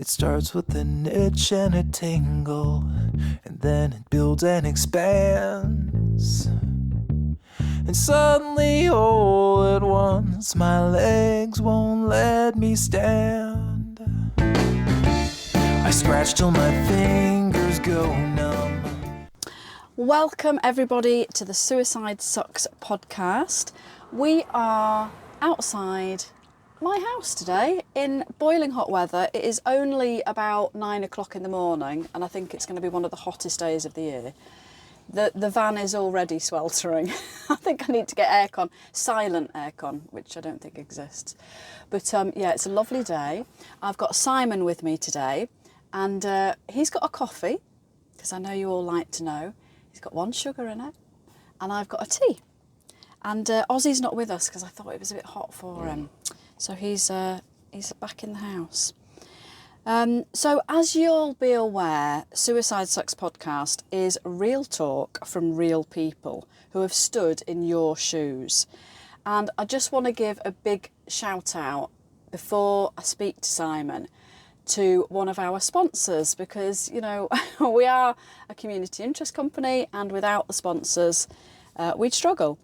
It starts with an itch and a tingle, and then it builds and expands. And suddenly, all at once, my legs won't let me stand. I scratch till my fingers go numb. Welcome everybody to the Suicide Sucks podcast. We are outside my house today in boiling hot weather. It is only about 9 o'clock in the morning and I think it's going to be one of the hottest days of the year. The van is already sweltering. I think I need to get aircon, silent aircon, which I don't think exists. But yeah, it's a lovely day. I've got Simon with me today and he's got a coffee, because I know you all like to know. He's got one sugar in it and I've got a tea. And Ozzy's not with us because I thought it was a bit hot for him. So he's back in the house. So as you'll be aware, Suicide Sucks podcast is real talk from real people who have stood in your shoes. And I just want to give a big shout out before I speak to Simon to one of our sponsors, because, you know, we are a community interest company and without the sponsors, we'd struggle.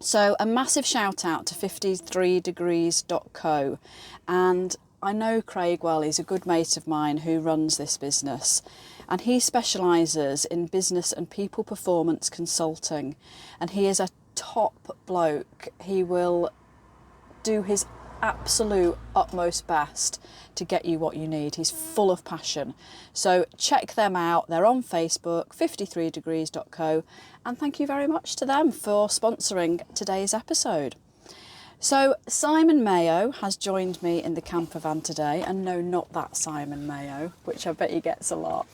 So a massive shout out to 53degrees.co, and I know Craig well. He's a good mate of mine who runs this business, and he specialises in business and people performance consulting, and he is a top bloke. He will do his absolute utmost best to get you what you need. He's full of passion. So check them out. They're on Facebook, 53degrees.co, and thank you very much to them for sponsoring today's episode. So Simon Mayo has joined me in the camper van today, and no, not that Simon Mayo, which I bet he gets a lot.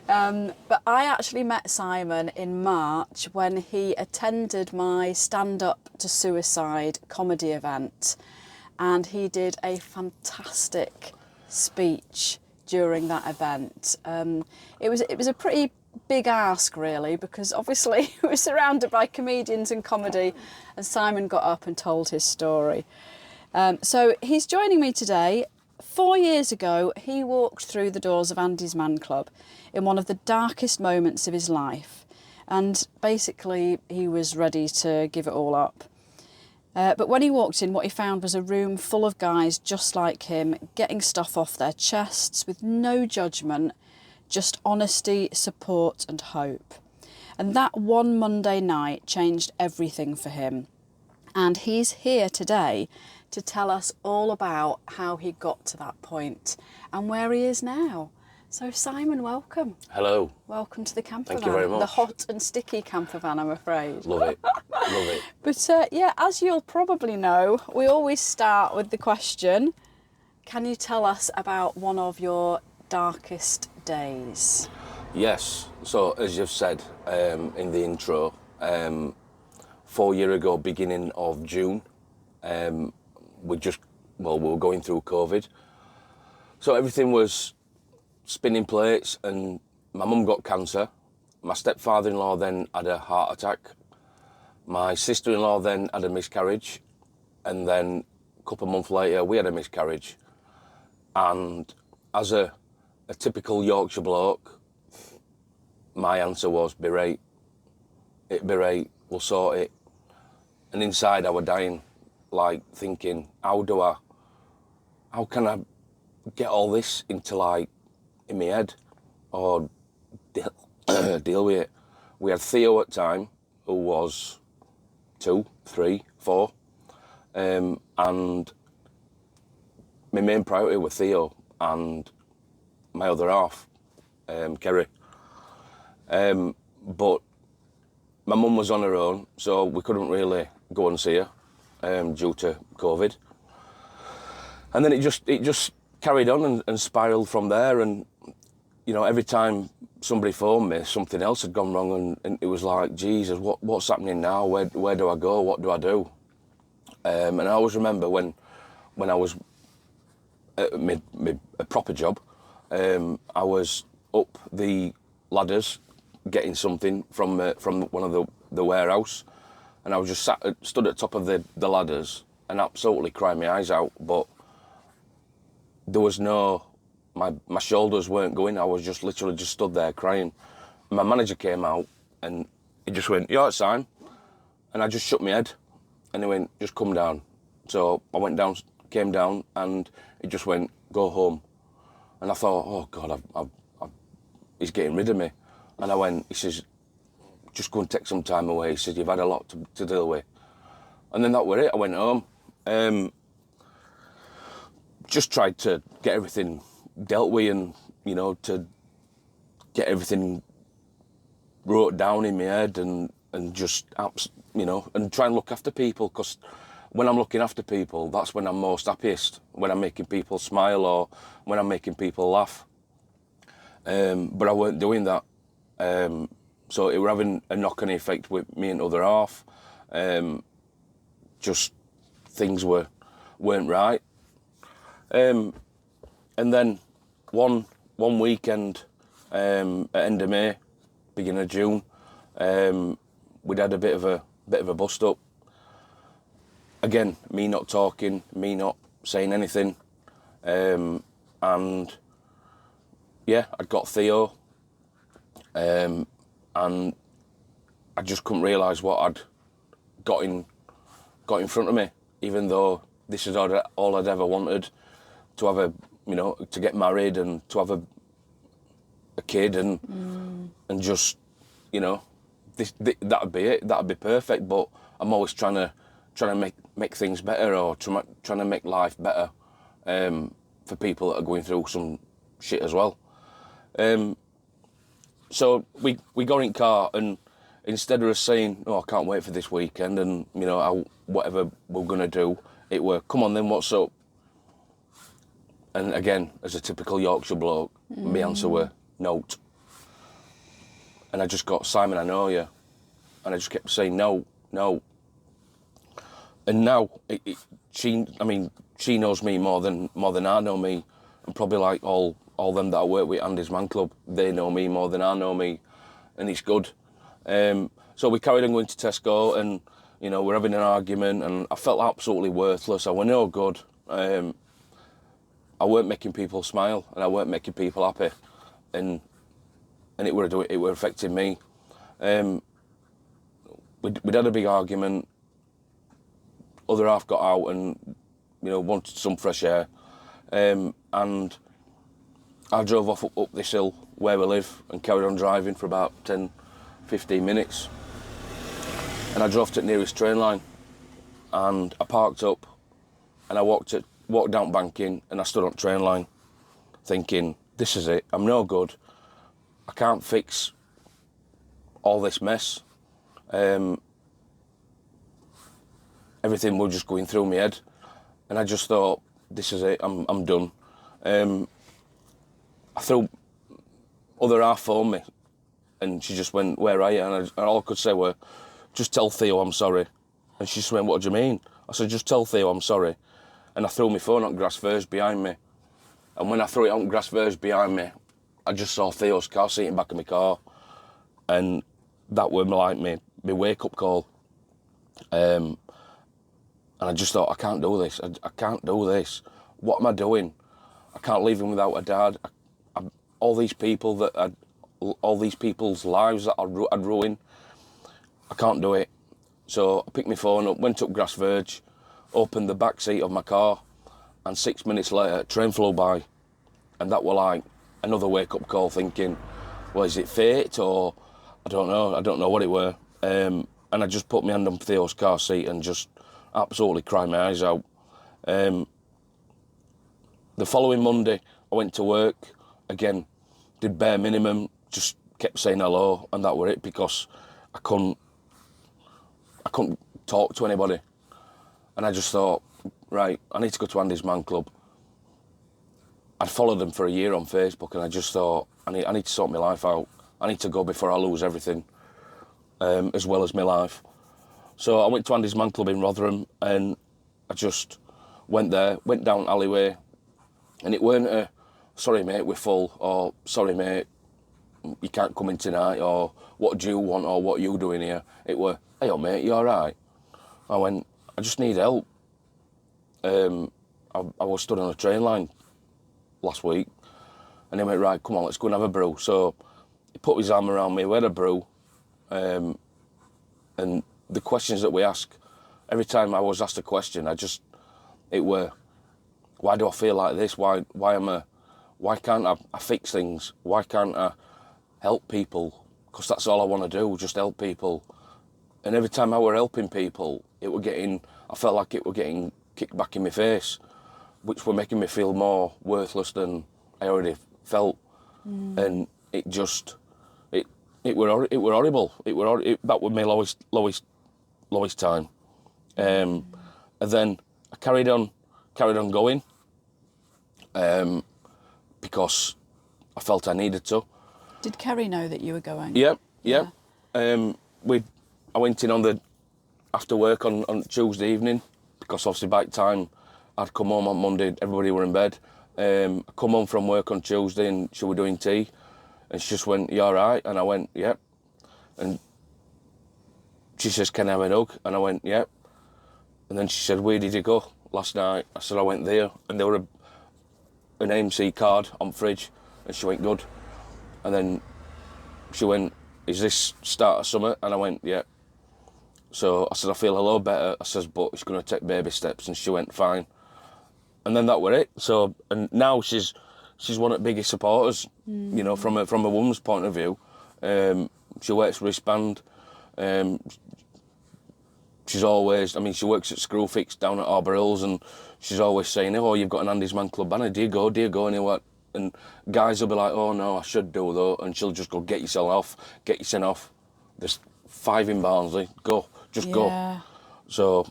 But I actually met Simon in March when he attended my Stand Up to Suicide comedy event, and he did a fantastic speech during that event. It was a pretty big ask, really, because obviously we were surrounded by comedians and comedy, and Simon got up and told his story. So he's joining me today. 4 years ago, he walked through the doors of Andy's Man Club in one of the darkest moments of his life, and basically he was ready to give it all up. But when he walked in, what he found was a room full of guys just like him, getting stuff off their chests with no judgment, just honesty, support and hope. And that one Monday night changed everything for him. And he's here today to tell us all about how he got to that point and where he is now. So Simon, welcome. Hello. Welcome to the camper Thank van. you very much. The hot and sticky camper van, I'm afraid. Love it. Love it. But yeah, as you'll probably know, we always start with the question, can you tell us about one of your darkest days? Yes. So as you've said in the intro, 4 years ago, beginning of June, we were going through COVID. So everything was spinning plates, and my mum got cancer. My stepfather-in-law then had a heart attack. My sister-in-law then had a miscarriage, and then a couple of months later we had a miscarriage. And as a typical Yorkshire bloke, my answer was berate. We'll sort it. And inside I was dying, like thinking, how can I get all this into in my head or deal with it. We had Theo at the time, who was 2, 3, 4, and my main priority was Theo and my other half, Kerry. But my mum was on her own, so we couldn't really go and see her due to COVID. And then it just carried on and spiraled from there, and you know, every time somebody phoned me, something else had gone wrong, and it was like, Jesus, what's happening now? Where do I go? What do I do? And I always remember when I was at a proper job, I was up the ladders getting something from one of the warehouse, and I was just stood at the top of the ladders and absolutely crying my eyes out, but there was no my shoulders weren't going. I was just literally just stood there crying. My manager came out and he just went, "You all right, Simon?" And I just shook my head and he went, "Just come down." So I went down, came down, and he just went, "Go home." And I thought, oh God, he's getting rid of me. And I went, he says, "Just go and take some time away." He said, "You've had a lot to deal with." And then that were it. I went home. Just tried to get everything dealt with and, you know, to get everything wrote down in my head and just, you know, and try and look after people, because when I'm looking after people, that's when I'm most happiest, when I'm making people smile or when I'm making people laugh. But I weren't doing that. So it were having a knock-on effect with me and other half. Just things weren't right. And then one weekend, at end of May, beginning of June, we'd had a bit of a bust up. Again, me not talking, me not saying anything, and yeah, I'd got Theo, and I just couldn't realise what I'd got in front of me, even though this is all I'd ever wanted, to have to get married and to have a kid and just, you know, that'd be it, that'd be perfect. But I'm always trying to make things better, or trying to make life better for people that are going through some shit as well. So we got in car, and instead of us saying, "Oh, I can't wait for this weekend," and you know, whatever we're gonna do, it were, "Come on then, what's up?" And again, as a typical Yorkshire bloke, my answer were, "Note." And I just got, "Simon, I know you," and I just kept saying, "No, no." And now she knows me more than I know me, and probably like all them that I work with, Andy's Man Club, they know me more than I know me, and it's good. So we carried on going to Tesco, and you know, we're having an argument, and I felt absolutely worthless. I were no good. I weren't making people smile, and I weren't making people happy, and it were affecting me. We'd had a big argument. Other half got out and, you know, wanted some fresh air, and I drove off up this hill where we live and carried on driving for about 10-15 minutes, and I drove to the nearest train line, and I parked up, and I walked down banking, and I stood on the train line thinking, this is it, I'm no good, I can't fix all this mess. Everything was just going through my head, and I just thought, this is it, I'm done. I threw other half phoned me, and she just went, "Where are you?" And all I could say were, "Just tell Theo I'm sorry." And she just went, "What do you mean?" I said, "Just tell Theo I'm sorry." And I threw my phone on grass verge behind me. And when I threw it on grass verge behind me, I just saw Theo's car seat in the back of my car. And that were like my wake-up call. And I just thought, I can't do this. I can't do this. What am I doing? I can't leave him without a dad. All these people's lives that I'd ruin. I can't do it. So I picked my phone up, went up grass verge, opened the back seat of my car, and 6 minutes later, a train flew by. And that were like another wake-up call, thinking, well, is it fate, or I don't know what it were. And I just put my hand on Theo's car seat and just absolutely cried my eyes out. The following Monday, I went to work, again, did bare minimum, just kept saying hello, and that were it, because I couldn't talk to anybody. And I just thought, right, I need to go to Andy's Man Club. I'd followed them for a year on Facebook, and I just thought, I need to sort my life out. I need to go before I lose everything, as well as my life. So I went to Andy's Man Club in Rotherham, and I just went there, went down alleyway, and it weren't a, "Sorry mate, we're full," or "Sorry mate, you can't come in tonight," or "What do you want," or "What are you doing here?" It were, "Hey, mate, you all right?" I went, "I just need help. I was stood on a train line last week, And he went, right, come on, let's go and have a brew. So he put his arm around me, we had a brew. And the questions that we ask, every time I was asked a question, it were, why do I feel like this? Why can't I fix things? Why can't I help people? Because that's all I want to do, just help people. And every time I were helping people, I felt like it were getting kicked back in my face, which were making me feel more worthless than I already felt. And it were horrible. That was my lowest time. And then I carried on going, because I felt I needed to. Did Kerry know that you were going? Yeah. I went in after work on Tuesday evening, because obviously by the time I'd come home on Monday, everybody were in bed. I come home from work on Tuesday and she was doing tea, and she just went, "You all right?" And I went, "Yep." And she says, "Can I have a hug?" And I went, "Yep." And then she said, "Where did you go last night?" I said, "I went there." And there were an AMC card on the fridge, and she went, "Good." And then she went, "Is this start of summer?" And I went, "Yeah." So I said, "I feel a lot better." I says, "But it's going to take baby steps." And she went, "Fine." And then that were it. So, and now she's one of the biggest supporters, you know, from a woman's point of view. She works wristband. She's always, she works at Screwfix down at Harbour Hills, and she's always saying, "Oh, you've got an Andy's Man Club banner. Do you go? And guys will be like, "Oh no, I should do though," and she'll just go, "Get yourself off, get yourself off. There's 5 in Barnsley. Go, just go." So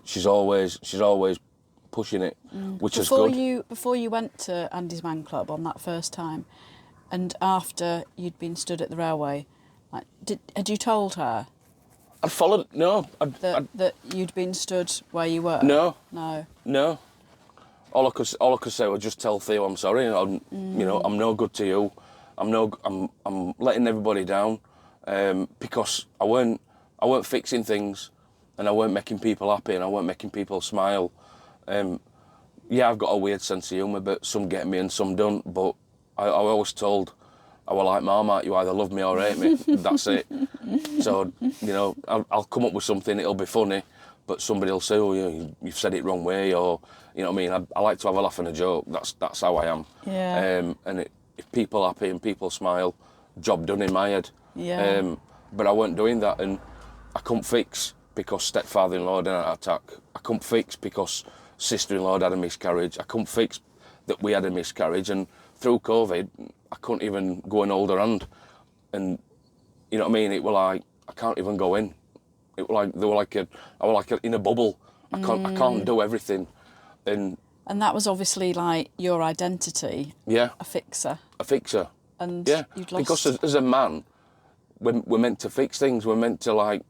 she's always pushing it, which is good. Before you went to Andy's Man Club on that first time, and after you'd been stood at the railway, had you told her? I'd followed. No, that you'd been stood where you were. No. No. All I could say was just tell Theo I'm sorry. You know, I'm no good to you. I'm letting everybody down, because I weren't fixing things, and I weren't making people happy, and I weren't making people smile. Yeah, I've got a weird sense of humour, but some get me and some don't. But I always told, I was like Marmite, you either love me or hate me. That's it. So, you know, I'll come up with something, it'll be funny, but somebody will say, "Oh, you've said it wrong way," or, you know what I mean? I like to have a laugh and a joke. That's how I am. Yeah. And if people are happy and people smile, job done in my head. Yeah. But I weren't doing that, and I couldn't fix because stepfather-in-law had an heart attack. I couldn't fix because sister-in-law had a miscarriage. I couldn't fix that we had a miscarriage, and through COVID, I couldn't even go and hold her hand. And you know what I mean? It was like, I can't even go in. It was like, I was like in a bubble. I can't do everything. And that was obviously like your identity. Yeah. A fixer. And yeah, you'd lost... because as a man, we're meant to fix things. We're meant to like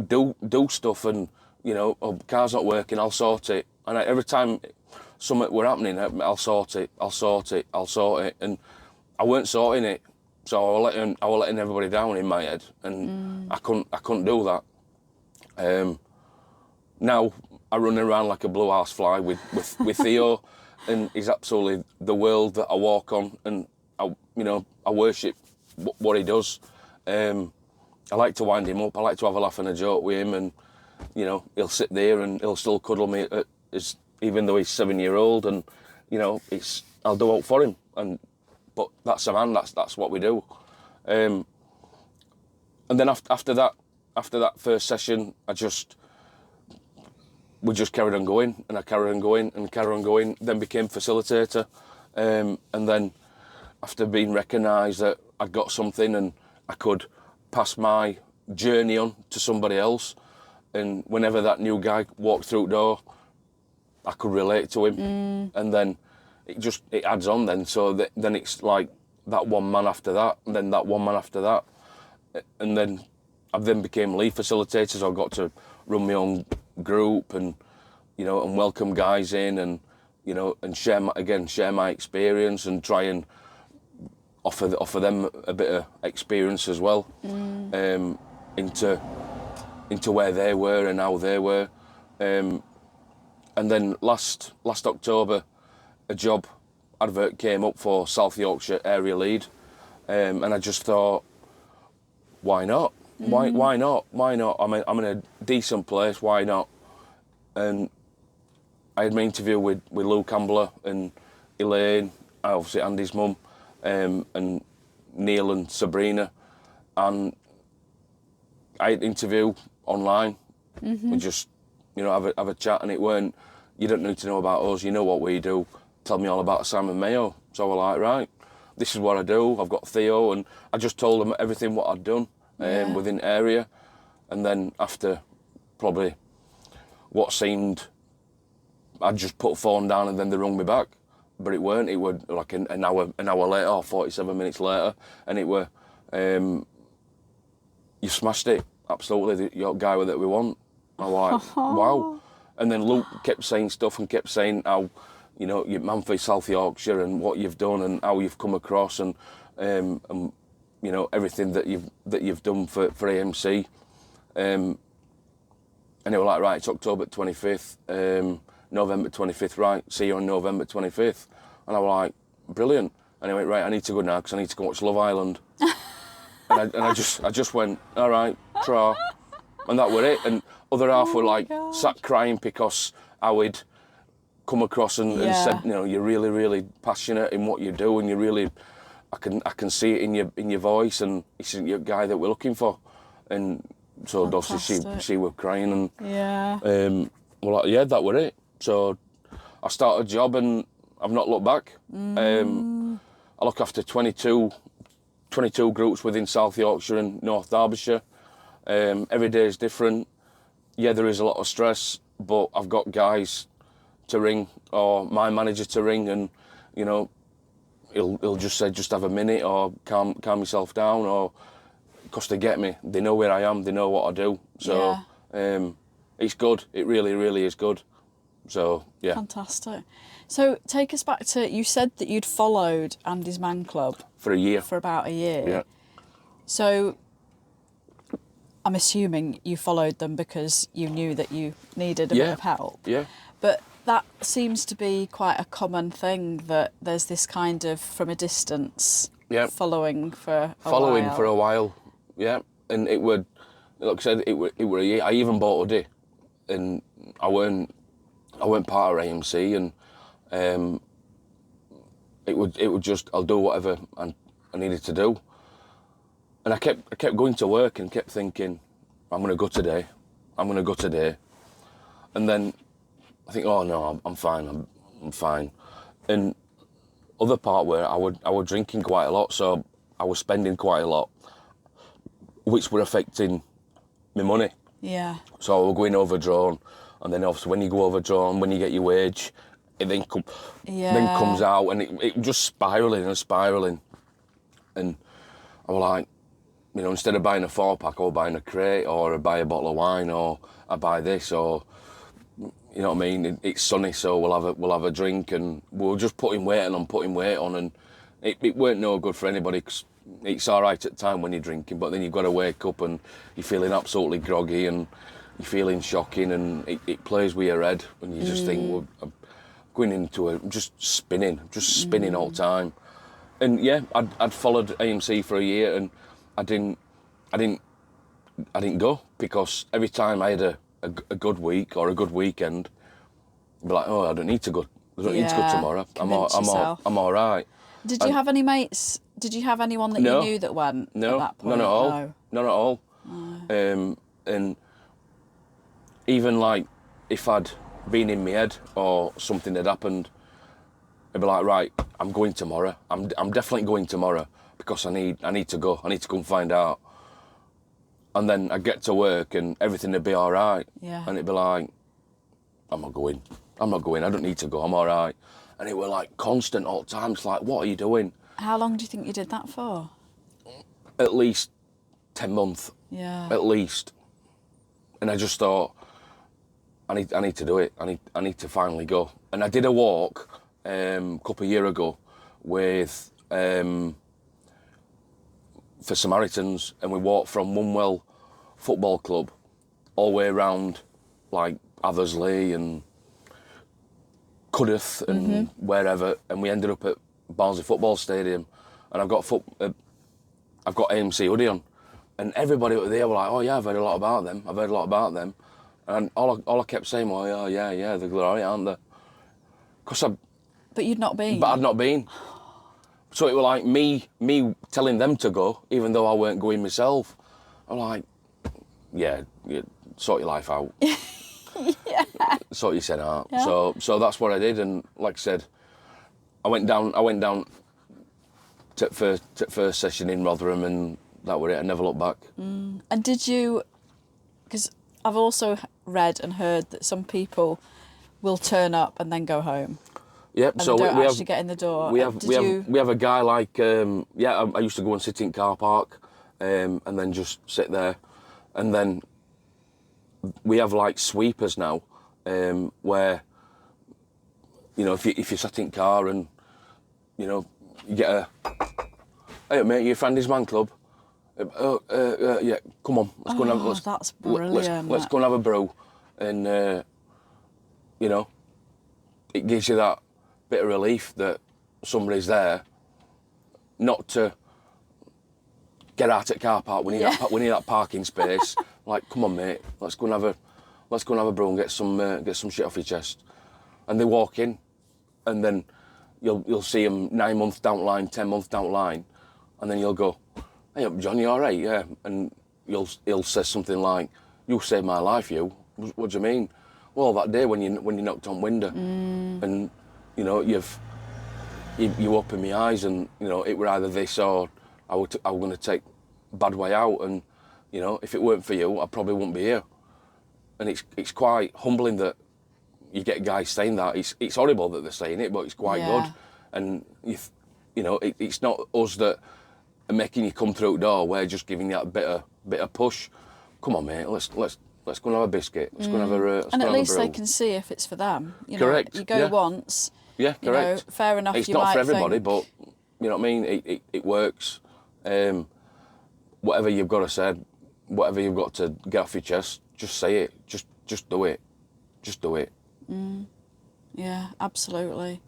do stuff, and you know, "Oh, car's not working, I'll sort it." And every time something were happening, I'll sort it, and I weren't sorting it, so I was letting everybody down in my head, and I couldn't do that. Now I run around like a blue housefly with Theo, and he's absolutely the world that I walk on, and I worship what he does. I like to wind him up. I like to have a laugh and a joke with him, and you know, he'll sit there and he'll still cuddle me even though he's 7-year-old, and you know, I'll do out for him. But that's a man. That's what we do. And then after that first session, we just carried on going, and I carried on going, then became facilitator. And then after being recognised that I'd got something and I could pass my journey on to somebody else, and whenever that new guy walked through the door, I could relate to him. And then it adds on then. So then it's like that one man after that, and then that one man after that. And then I then became lead facilitator, so I got to run my own group, and you know, and welcome guys in, and you know, and share my experience, and try and offer them a bit of experience as well, into where they were and how they were. And then last October, a job advert came up for South Yorkshire area lead, and I just thought, why not? Why not? Why not? I'm in a decent place. Why not? And I had my interview with Lou Campbell and Elaine, obviously Andy's mum, and Neil and Sabrina, and I had an interview online. We just, have a chat, and it weren't, you don't need to know about us, you know what we do, tell me all about Simon Mayo. So we're like, right, this is what I do, I've got Theo, and I just told them everything what I'd done within area. And then after probably what seemed, I'd just put the phone down and then they rung me back. But it weren't, it were like an hour later, or 47 minutes later, and it were, you smashed it, absolutely, you're the guy that we want. I'm like, wow. And then Luke kept saying stuff and kept saying how, your man for South Yorkshire and what you've done and how you've come across and everything that you've done for AMC. And they were like, right, it's October 25th, November 25th, right, see you on November 25th. And I was like, brilliant. And I went, right, I need to go now because I need to go watch Love Island. and I just went, all right, try. And that were it. And other half were like sat crying because I would come across and said, you're really, really passionate in what you do, and you really, I can see it in your voice, and he said, you're a guy that we're looking for. And so obviously she were crying, and well, like, yeah, that were it. So I started a job and I've not looked back. I look after 22 groups within South Yorkshire and North Derbyshire. Every day is different. Yeah, there is a lot of stress, but I've got guys to ring, or my manager to ring, and he'll just say, just have a minute, or calm yourself down, or because they get me, they know where I am, they know what I do. So it's good. It really, really is good. So yeah. Fantastic. So take us back to, you said that you'd followed Andy's Man Club for a year. For about a year. Yeah. So I'm assuming you followed them because you knew that you needed a bit of help. Yeah. But that seems to be quite a common thing, that there's this kind of, from a distance, following for a while. Yeah. And it would, like I said, it were a year. I even bought a hoodie, and I weren't part of AMC, and it would just, I'll do whatever I needed to do. And I kept going to work and kept thinking, I'm going to go today. And then I think, oh no, I'm fine. I'm fine. And other part where I was drinking quite a lot, so I was spending quite a lot, which were affecting my money. Yeah. So I was going overdrawn, and then obviously when you go overdrawn, when you get your wage, it then comes out, and it just spiralling. And I was like, instead of buying a 4-pack, or buying a crate, or I buy a bottle of wine, or I buy this, or you know what I mean? It's sunny, so we'll have a drink, and we're just putting weight on, and it weren't no good for anybody. 'Cause it's all right at the time when you're drinking, but then you've got to wake up and you're feeling absolutely groggy and you're feeling shocking, and it plays with your head, and you just think, well, I'm going into I'm just spinning all the time. And yeah, I'd followed AMC for a year, and I didn't go, because every time I had a good week or a good weekend, I'd be like, oh, I don't need to go. I don't need to go tomorrow. I'm all right. Did you have any mates? Did you have anyone that you knew that went at that point? None at all. None at all. No. And even like if I'd been in my head or something had happened, I'd be like, right, I'm going tomorrow. I'm definitely going tomorrow, because I need to go. I need to go and find out. And then I'd get to work and everything would be all right. Yeah. And it'd be like, I'm not going. I don't need to go. I'm all right. And it were like constant all the time. It's like, what are you doing? How long do you think you did that for? At least 10 months. Yeah. At least. And I just thought, I need to do it. I need to finally go. And I did a walk a couple of years ago with for Samaritans, and we walked from Wunwell Football Club all the way around like Athersley and Cudworth and wherever, and we ended up at Barnsley Football Stadium, and I've got AMC hoodie on, and everybody up there were like, "Oh yeah, I've heard a lot about them," and all I kept saying was, "Oh yeah, they're alright, aren't they?" But you'd not been. But I'd not been. So it was like me telling them to go, even though I weren't going myself. I'm like, yeah, sort your life out. Yeah. Sort your set out. Yeah. So that's what I did, and like I said, I went down to first session in Rotherham, and that was it. I never looked back. And did you? Because I've also read and heard that some people will turn up and then go home. Yep. And So they don't we actually have get in the door. we have a guy like I used to go and sit in car park, and then just sit there, and then we have like sweepers now, where if you sat in car and you get a, "Hey mate, you friend his man club? Yeah, come on, let's go and have that's brilliant. let's go and have a brew," and it gives you that bit of relief that somebody's there, not to get out at car park. We need that parking space. Like, come on, mate, let's go and have a brew and get some shit off your chest. And they walk in, and then you'll see them 9 months down the line, 10 months down the line, and then you'll go, "Hey, up, John, you all right?" "Yeah," and he'll say something like, "You saved my life, you." "What do you mean?" "Well, that day when you knocked on window, and you opened my eyes, and it were either this or I was going to take a bad way out, and if it weren't for you, I probably wouldn't be here." And it's quite humbling that you get guys saying that. It's horrible that they're saying it, but it's quite good. And it's not us that are making you come through the door. We're just giving you that bit of push. "Come on, mate, let's go and have a biscuit. Let's go and have a and at least they can see if it's for them. Correct. You go once. Yeah, correct. Fair enough. It's you not might for everybody, think, but you know what I mean. It works. Whatever you've got to say, whatever you've got to get off your chest, just say it. Just do it. Just do it. Yeah, absolutely.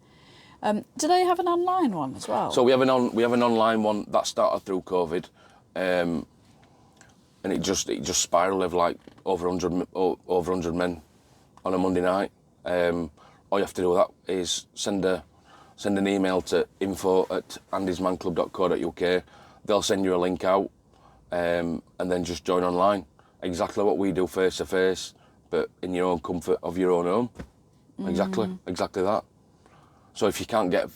Do they have an online one as well? So we have an online one that started through COVID, and it just spiraled of like over 100 men on a Monday night. All you have to do with that is send an email to info@andysmanclub.co.uk. They'll send you a link out, and then just join online. Exactly what we do face to face, but in your own comfort of your own home. Exactly that. So if you can't get,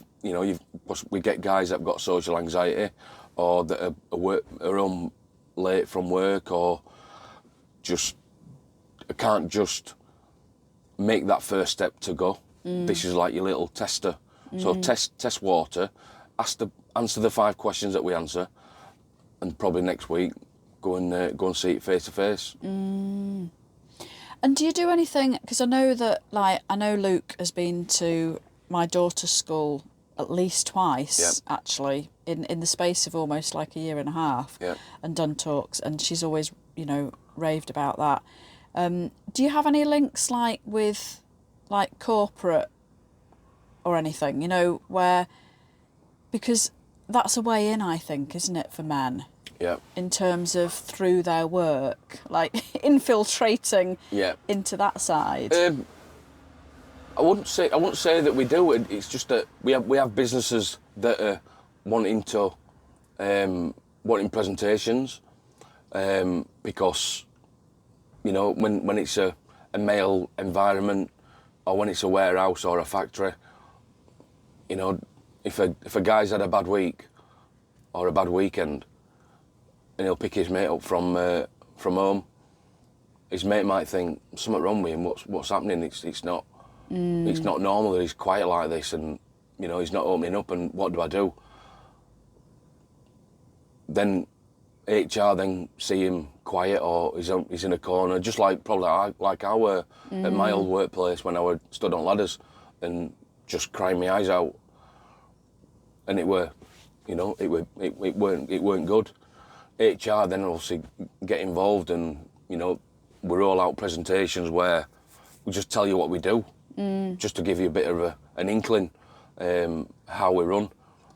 we get guys that've got social anxiety, or that are home late from work, or just can't just make that first step to go. This is like your little tester. So test water, answer the 5 questions that we answer, and probably next week go and see it face to face. And do you do anything? Because I know that, I know Luke has been to my daughter's school at least twice, actually, in the space of almost like a year and a half, and done talks, and she's always, raved about that. Do you have any links, with, corporate or anything, where, because that's a way in, I think, isn't it, for men? Yeah. In terms of through their work, infiltrating into that side. I wouldn't say that we do. It's just that we have businesses that are wanting presentations, because when it's a male environment, or when it's a warehouse or a factory, if a guy's had a bad week or a bad weekend, and he'll pick his mate up from home, his mate might think something wrong with him. What's happening? It's not normal that he's quiet like this, and he's not opening up. And what do I do? Then HR then see him quiet, or he's in a corner, just probably like I were at my old workplace when I stood on ladders and just crying my eyes out. And it weren't good. HR then obviously get involved, and we're all out presentations where we just tell you what we do, just to give you a bit of an inkling how we run.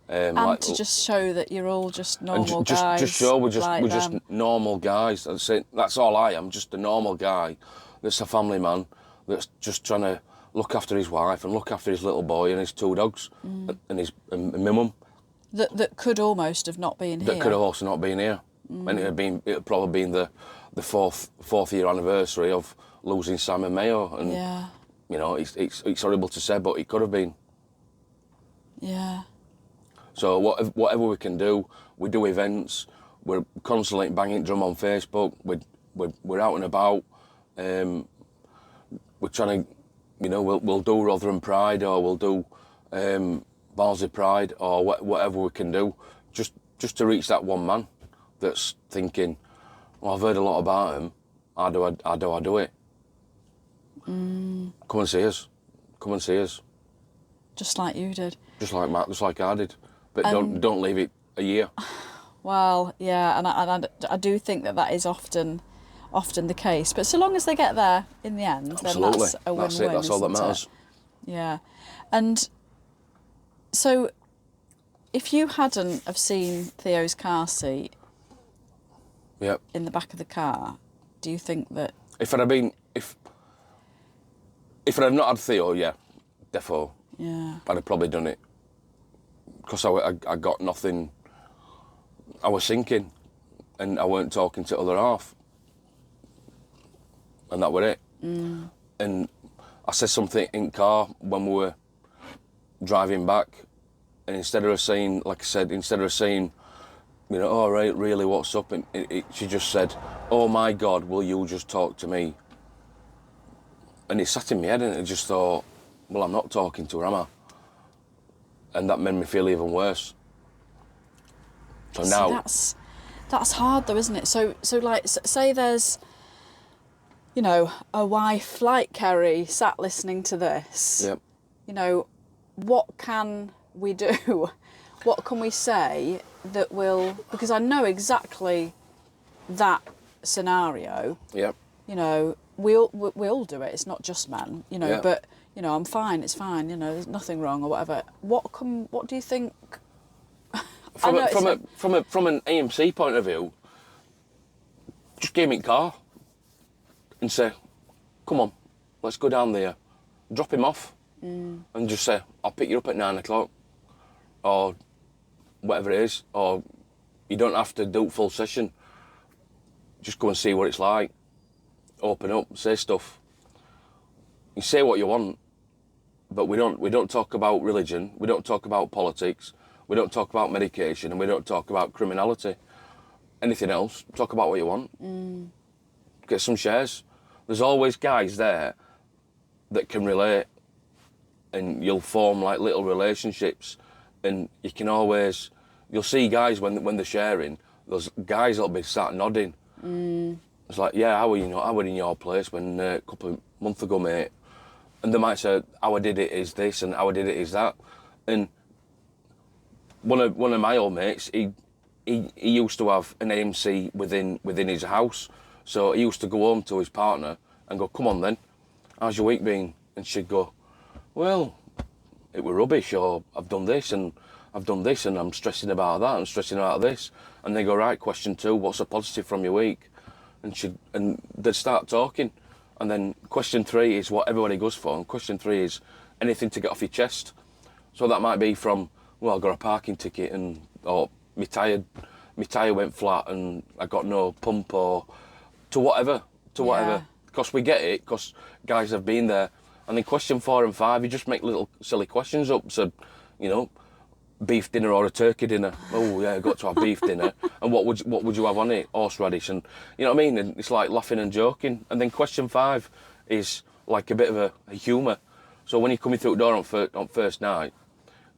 And to just show that you're all just normal guys. Just show we're like just them. normal guys. That's it. That's all I am. Just a normal guy that's a family man that's just trying to look after his wife and look after his little boy and his 2 dogs and my mum. That could almost have not been here. That could have also not been here. And it probably been the fourth year anniversary of losing Sam and Mayo. And Yeah. you know, it's horrible to say, but it could have been. Yeah. So whatever we can do, we do events. We're constantly banging drum on Facebook. We're out and about. We're trying to, you know, we'll do Rotherham Pride, or we'll do Barnsley Pride, or whatever we can do, just to reach that one man that's thinking, well, I've heard a lot about him. How do I do it? Come and see us. Come and see us. Just like you did. Just like I did. But don't leave it a year. Well, yeah, and I do think that is often the case. But so long as they get there in the end, Absolutely. then that's a win-win. That's it. That's all that isn't matters. it? Yeah, and so if you hadn't have seen Theo's car seat Yep. in the back of the car, do you think that? If I'd have not had Theo, yeah, defo, Yeah. I'd have probably done it. Because I got nothing. I was sinking, and I weren't talking to the other half, and that were it. And I said something in car when we were driving back, and instead of saying, you know, all right, really, what's up? And she just said, oh my God, will you just talk to me? And it sat in my head, and I just thought, well, I'm not talking to her, am I? And that made me feel even worse. So See, now, that's hard though, isn't it? So like, say there's, you know, a wife like Kerry sat listening to this. yep, You know, what can we do? What can we say that will? Because I know exactly that scenario. yep. You know, we all do it. It's not just men. You know, Yeah. but you know, I'm fine. It's fine. You know, there's nothing wrong or whatever. What do you think? From an AMC point of view, just give me a car and say, come on, let's go down there, drop him off, and just say, I'll pick you up at 9 o'clock, or whatever it is, or you don't have to do full session. Just go and see what it's like. Open up, say stuff. You say what you want, but we don't talk about religion, we don't talk about politics, we don't talk about medication, and we don't talk about criminality. Anything else, talk about what you want. Get some shares. There's always guys there that can relate, and you'll form like little relationships, and you can always, you'll see guys when they're sharing, those guys that'll be sat nodding. It's like, yeah, I were in your place when a couple of months ago, mate. And they might say, how I did it is this and how I did it is that. And one of my old mates, he used to have an AMC within his house. So he used to go home to his partner and go, come on then, how's your week been? And she'd go, well, it were rubbish, or I've done this and I've done this and I'm stressing about that and stressing about this. And they go, right, question 2, what's a positive from your week? And they'd start talking. And then question 3 is what everybody goes for. And question 3 is anything to get off your chest. So that might be from, well, I got a parking ticket, or my tyre went flat and I got no pump, or to whatever. Because we get it, because guys have been there. And then question 4 and 5, you just make little silly questions up. So, you know, beef dinner or a turkey dinner. Oh yeah, got to have beef dinner. And what would you have on it? Horseradish. And you know what I mean? And it's like laughing and joking. And then question 5 is like a bit of a humour. So when you're coming through the door on first night,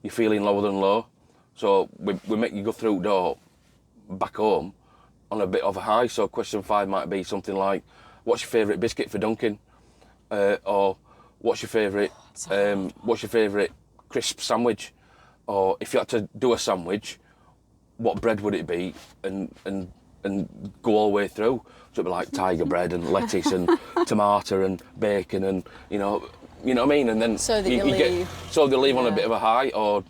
you're feeling lower than low. So we make you go through the door back home on a bit of a high. So question 5 might be something like, what's your favourite biscuit for Dunkin'? Or what's your favourite crisp sandwich? Or if you had to do a sandwich, what bread would it be? And go all the way through. So it'd be like tiger bread and lettuce and tomato and bacon and, you know, You know what I mean? And then So that you leave. So they leave on a Yeah. bit of a high, or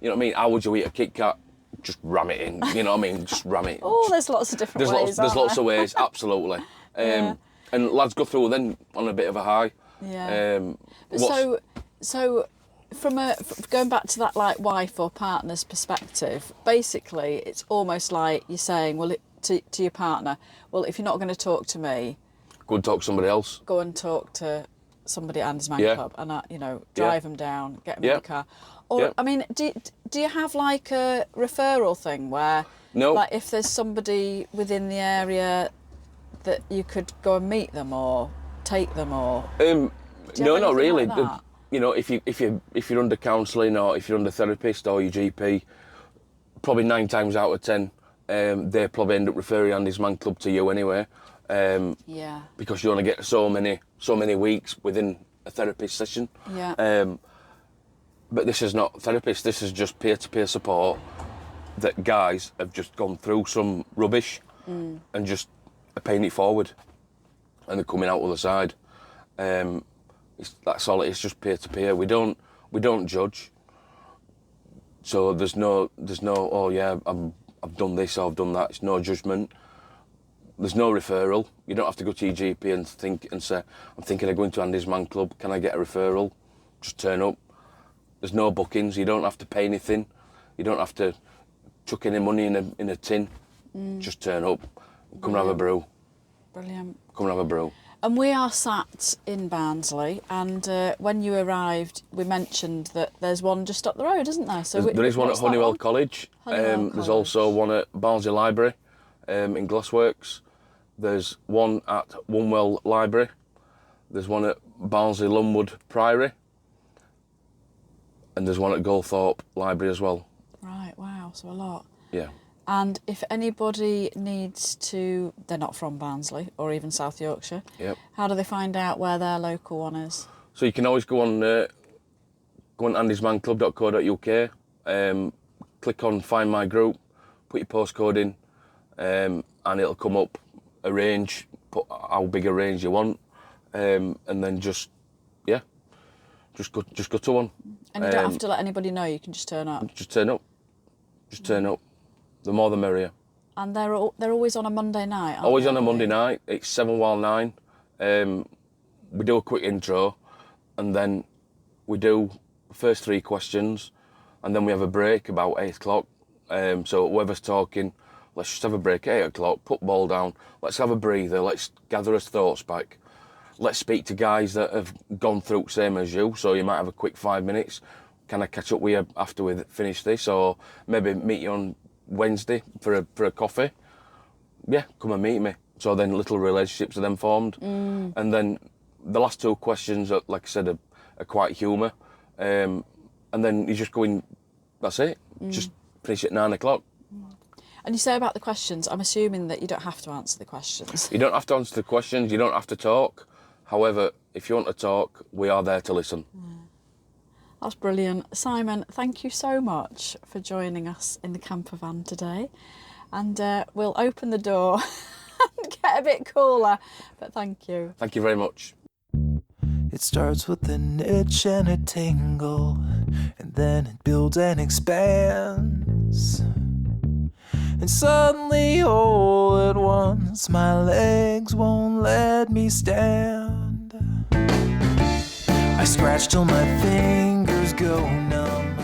you know what I mean? How would you eat a Kit Kat? Just ram it in. You know what I mean? Just ram it. Oh, there's lots of different ways. There's lots of ways. Absolutely. And lads go through then on a bit of a high. Yeah. What's- So going back to that like wife or partner's perspective, basically it's almost like you're saying, well, to your partner, well, if you're not going to talk to me, go and talk to somebody else. go and talk to somebody at Andy's Man Yeah. Club, and drive them down, get them in Yeah. the car. Or Yeah. I mean, do you have like a referral thing where, No. like if there's somebody within the area that you could go and meet them or take them, or No, have not anything really. like that? You know, if you're under counselling or if you're under therapist or your GP, probably 9 times out of 10, they probably end up referring Andy's Man Club to you anyway. Yeah. Because you only get so many weeks within a therapist session. Yeah. But this is not therapist. This is just peer-to-peer support that guys have just gone through some rubbish and just are paying it forward, and they're coming out the other side. That's all it is. Just peer-to-peer. We don't judge. So there's no oh yeah I've done this or I've done that. It's no judgment. There's no referral. You don't have to go to your GP and think and say, I'm thinking of going to Andy's Man Club. Can I get a referral? Just turn up. There's no bookings. You don't have to pay anything. You don't have to chuck any money in a tin. Just turn up. Come and have a brew. Brilliant. Come and have a brew. And we are sat in Barnsley, and when you arrived, we mentioned that there's one just up the road, isn't there? So There is one at what's that Honeywell one? College. Honeywell There's College. also one at Barnsley Library in Glassworks. There's one at Wunwell Library. There's one at Barnsley Lunwood Priory. And there's one at Goldthorpe Library as well. Right, wow, so a lot. Yeah. And if anybody needs to, they're not from Barnsley or even South Yorkshire, Yep. how do they find out where their local one is? So you can always go on andysmanclub.co.uk, click on Find My Group, put your postcode in, and it'll come up a range, put how big a range you want, and then just go to one. And you don't have to let anybody know, you can just turn up. Just turn up. Just turn up. The more the merrier. And they're always on a Monday night, aren't Always they, on a I Monday believe? night. It's 7 while 9. We do a quick intro, and then we do the first 3 questions, and then we have a break about 8 o'clock. So whoever's talking, let's just have a break at 8 o'clock, put ball down, let's have a breather, let's gather our thoughts back. Let's speak to guys that have gone through the same as you, so you might have a quick 5 minutes. Can I catch up with you after we finish this, or maybe meet you on Wednesday for a coffee? Yeah, come and meet me. So then little relationships are then formed. And then the last 2 questions, are, like I said, are quite humour. And then you just go in, that's it. Just finish at 9 o'clock. And you say about the questions, I'm assuming that you don't have to answer the questions. You don't have to answer the questions, you don't have to talk. However, if you want to talk, we are there to listen. That's brilliant. Simon, thank you so much for joining us in the camper van today. And we'll open the door and get a bit cooler. But thank you. Thank you very much. It starts with an itch and a tingle, and then it builds and expands. And suddenly, all at once, my legs won't let me stand. I scratch till my fingers go numb.